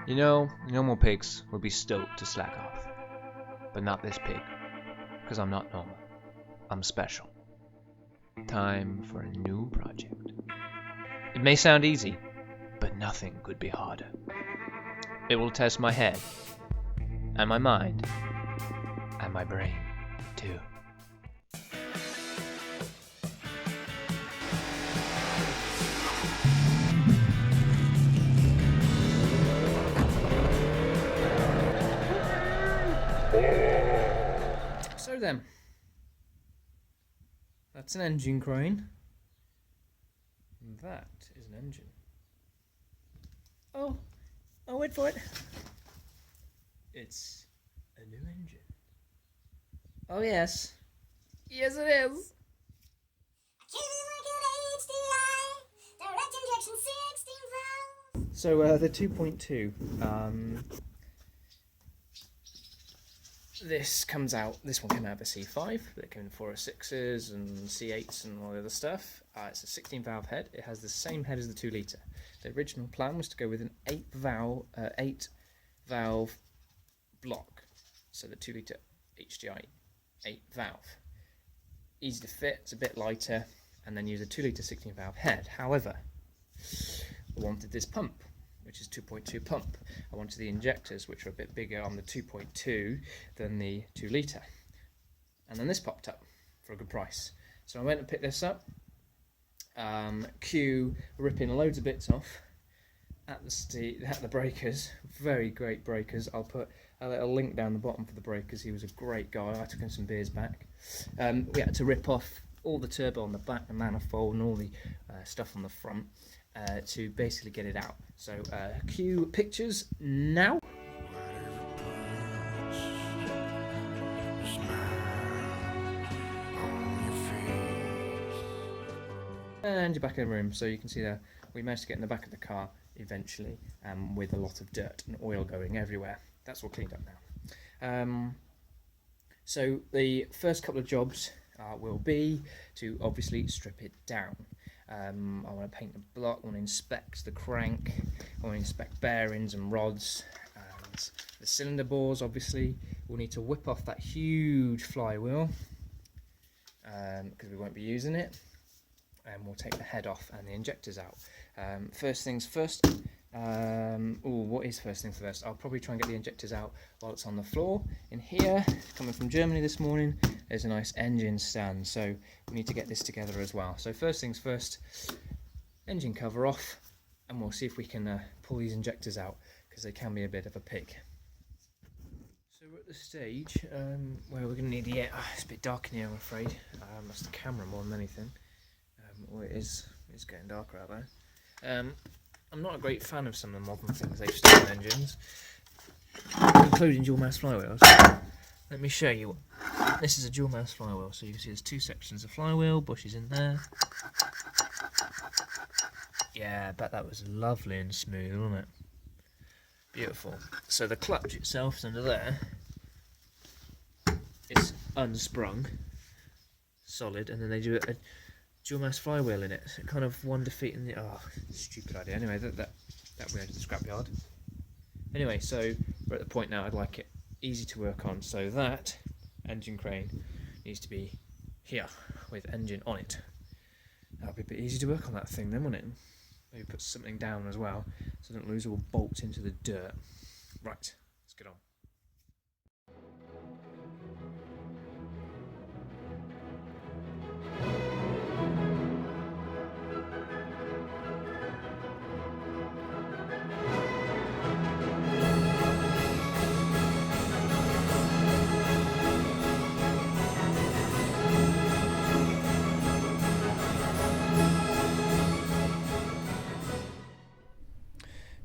You know, normal pigs would be stoked to slack off. But not this pig, because I'm not normal. I'm special. Time for a new project. It may sound easy, but nothing could be harder. It will test my head, and my mind, and my brain, too. So then, that's an engine crane. And that is an engine. Oh, wait for it. It's a new engine. Oh yes. Yes it is. So the 2.2, this one came out of a C5, but it came in 406s and C8s and all the other stuff. It's a 16 valve head. It has the same head as the 2 litre. The original plan was to go with an 8 valve block, so the 2 litre HDI 8 valve. Easy to fit, it's a bit lighter, and then use a 2 litre 16 valve head. However, I wanted this pump, which is 2.2 pump. I wanted the injectors, which are a bit bigger on the 2.2 than the 2 litre. And then this popped up for a good price. So I went and picked this up. Q ripping loads of bits off at the breakers. Very great breakers. I'll put a little link down the bottom for the breakers. He was a great guy. I took him some beers back. We had to rip off all the turbo on the back, the manifold, and all the stuff on the front. To basically get it out. So cue pictures now. And you're back in the room, so you can see there we managed to get in the back of the car eventually, with a lot of dirt and oil going everywhere. That's all cleaned up now. So the first couple of jobs will be to obviously strip it down. I want to paint the block, I want to inspect the crank, I want to inspect bearings and rods, and the cylinder bores. Obviously we'll need to whip off that huge flywheel, because we won't be using it, and we'll take the head off and the injectors out. First things first. What is first things first? I'll probably try and get the injectors out while it's on the floor. In here, coming from Germany this morning, there's a nice engine stand, so we need to get this together as well. So first things first, engine cover off, and we'll see if we can pull these injectors out, because they can be a bit of a pig. So we're at the stage where we're going to need the air. It's a bit dark in here, I'm afraid. That's the camera more than anything. It's getting darker out there. I'm not a great fan of some of the modern things they've still in engines, including dual mass flywheels. Let me show you. This is a dual mass flywheel, so you can see there's 2 sections of flywheel, bushes in there. Yeah, I bet that was lovely and smooth, wasn't it? Beautiful. So the clutch itself is under there. It's unsprung, solid, and then they do a dual mass flywheel in it. So kind of one defeating the stupid idea. Anyway, that we had to the scrapyard. Anyway, so we're at the point now I'd like it easy to work on. So that engine crane needs to be here with engine on it. That'll be a bit easy to work on that thing then, won't it? Maybe put something down as well so I don't lose all bolts into the dirt. Right, let's get on.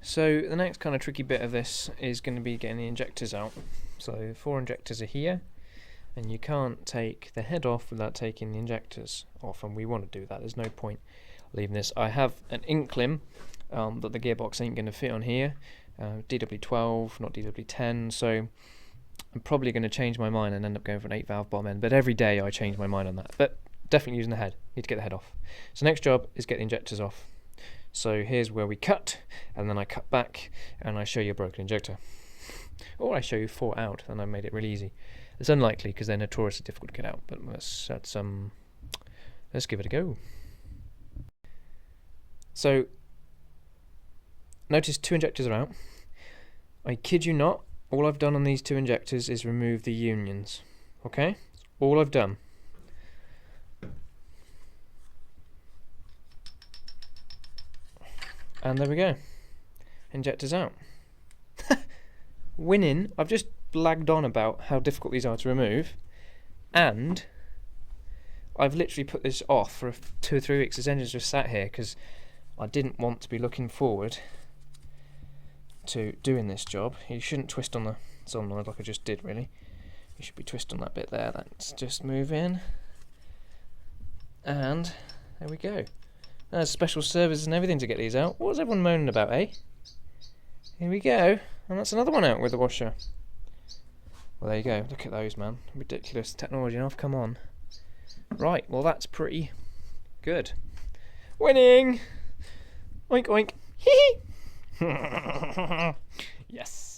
So the next kind of tricky bit of this is going to be getting the injectors out. So 4 injectors are here, and you can't take the head off without taking the injectors off, and we want to do that. There's no point leaving this. I have an inkling that the gearbox ain't going to fit on here, DW12, not DW10, so I'm probably going to change my mind and end up going for an 8 valve bomb end, but every day I change my mind on that. But definitely using the head. Need to get the head off. So next job is get the injectors off. So here's where we cut, and then I cut back, and I show you a broken injector. Or I show you 4 out, and I made it really easy. It's unlikely because they're notoriously difficult to get out, but let's give it a go. So, notice 2 injectors are out. I kid you not, all I've done on these 2 injectors is remove the unions. Okay? That's all I've done. And there we go. Injectors out. Winning. I've just blagged on about how difficult these are to remove, and I've literally put this off for 2 or 3 weeks. This engine's just sat here because I didn't want to be looking forward to doing this job. You shouldn't twist on the solenoid like I just did, really. You should be twisting on that bit there. Let's just move in, and there we go. There's special services and everything to get these out. What was everyone moaning about, eh? Here we go. And that's another one out with the washer. Well, there you go. Look at those, man. Ridiculous technology enough. Come on. Right. Well, that's pretty good. Winning! Oink, oink. Hee hee! Yes.